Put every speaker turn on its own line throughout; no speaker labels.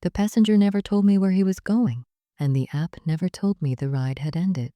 The passenger never told me where he was going, and the app never told me the ride had ended.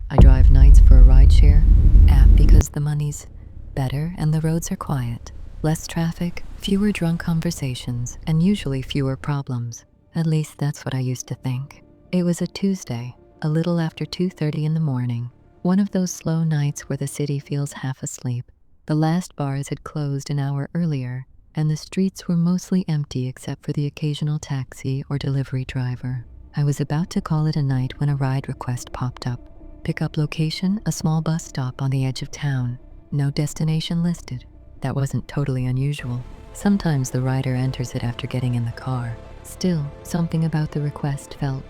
I drive nights for a rideshare app because the money's better and the roads are quiet. Less traffic, fewer drunk conversations, and usually fewer problems. At least that's what I used to think. It was a Tuesday, a little after 2:30 in the morning. One of those slow nights where the city feels half asleep. The last bars had closed an hour earlier, and the streets were mostly empty except for the occasional taxi or delivery driver. I was about to call it a night when a ride request popped up. Pickup location, a small bus stop on the edge of town. No destination listed. That wasn't totally unusual. Sometimes the rider enters it after getting in the car. Still, something about the request felt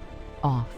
off.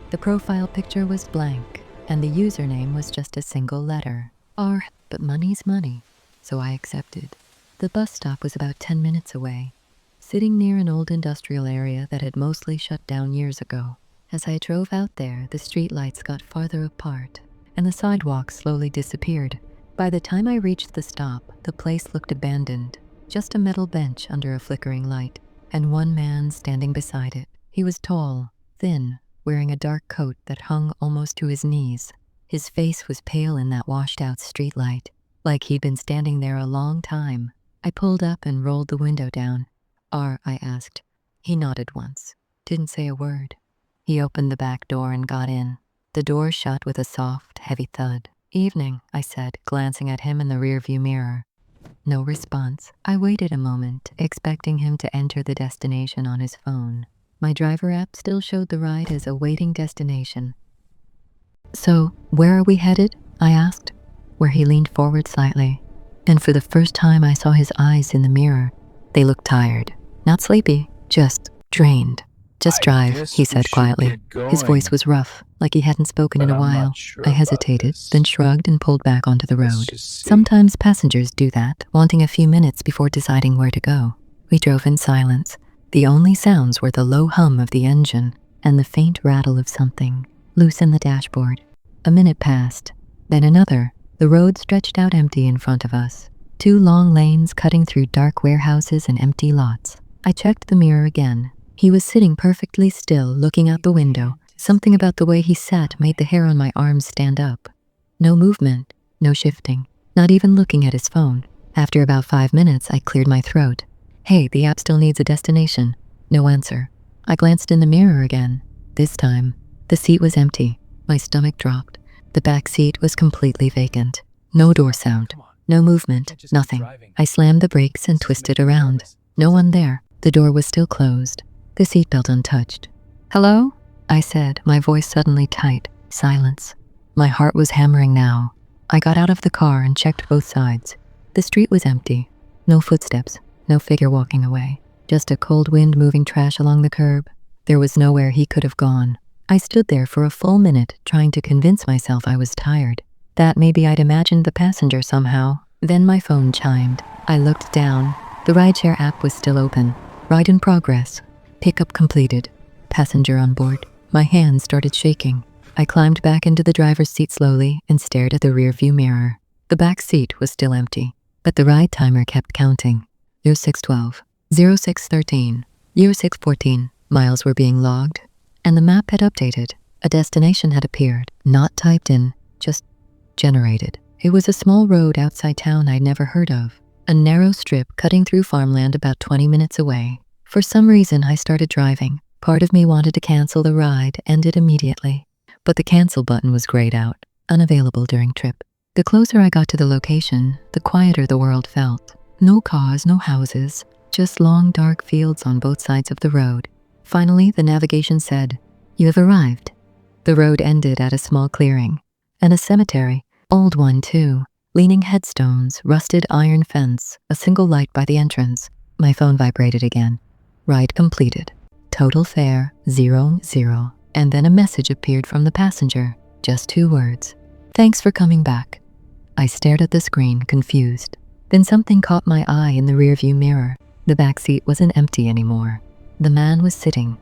The profile picture was blank, and the username was just a single letter. R, but money's money, so I accepted. The bus stop was about 10 minutes away, sitting near an old industrial area that had mostly shut down years ago. As I drove out there, the streetlights got farther apart, and the sidewalks slowly disappeared. By the time I reached the stop, the place looked abandoned. Just a metal bench under a flickering light, and one man standing beside it. He was tall, thin, wearing a dark coat that hung almost to his knees. His face was pale in that washed-out streetlight, like he'd been standing there a long time. I pulled up and rolled the window down. "R?" I asked. He nodded once, didn't say a word. He opened the back door and got in. The door shut with a soft, heavy thud. "Evening," I said, glancing at him in the rearview mirror. No response. I waited a moment, expecting him to enter the destination on his phone. My driver app still showed the ride as a waiting destination. "So, where are we headed?" I asked, where he leaned forward slightly. And for the first time I saw his eyes in the mirror. They looked tired. Not sleepy, just drained. "Just drive," he said quietly. His voice was rough, like he hadn't spoken in a while. I hesitated, then shrugged and pulled back onto the road. Sometimes passengers do that, wanting a few minutes before deciding where to go. We drove in silence. The only sounds were the low hum of the engine and the faint rattle of something loose in the dashboard. A minute passed, then another. The road stretched out empty in front of us. 2 long lanes cutting through dark warehouses and empty lots. I checked the mirror again. He was sitting perfectly still, looking out the window. Something about the way he sat made the hair on my arms stand up. No movement, no shifting, not even looking at his phone. After about 5 minutes, I cleared my throat. "Hey, the app still needs a destination." No answer. I glanced in the mirror again. This time, the seat was empty. My stomach dropped. The back seat was completely vacant. No door sound, no movement, nothing. I slammed the brakes and twisted around. No one there. The door was still closed. The seatbelt untouched. "Hello?" I said, my voice suddenly tight. Silence. My heart was hammering now. I got out of the car and checked both sides. The street was empty. No footsteps, no figure walking away. Just a cold wind moving trash along the curb. There was nowhere he could have gone. I stood there for a full minute, trying to convince myself I was tired. That maybe I'd imagined the passenger somehow. Then my phone chimed. I looked down. The rideshare app was still open. Ride in progress. Pickup completed. Passenger on board. My hands started shaking. I climbed back into the driver's seat slowly and stared at the rearview mirror. The back seat was still empty, but the ride timer kept counting. 0612, 0613, 0614. Miles were being logged, and the map had updated. A destination had appeared, not typed in, just generated. It was a small road outside town I'd never heard of, a narrow strip cutting through farmland about 20 minutes away. For some reason, I started driving. Part of me wanted to cancel the ride, end it immediately. But the cancel button was grayed out, unavailable during trip. The closer I got to the location, the quieter the world felt. No cars, no houses, just long dark fields on both sides of the road. Finally, the navigation said, "You have arrived." The road ended at a small clearing, and a cemetery, old one too, leaning headstones, rusted iron fence, a single light by the entrance. My phone vibrated again. Ride completed. Total fare, 00. And then a message appeared from the passenger. Just 2 words. "Thanks for coming back." I stared at the screen, confused. Then something caught my eye in the rearview mirror. The back seat wasn't empty anymore. The man was sitting,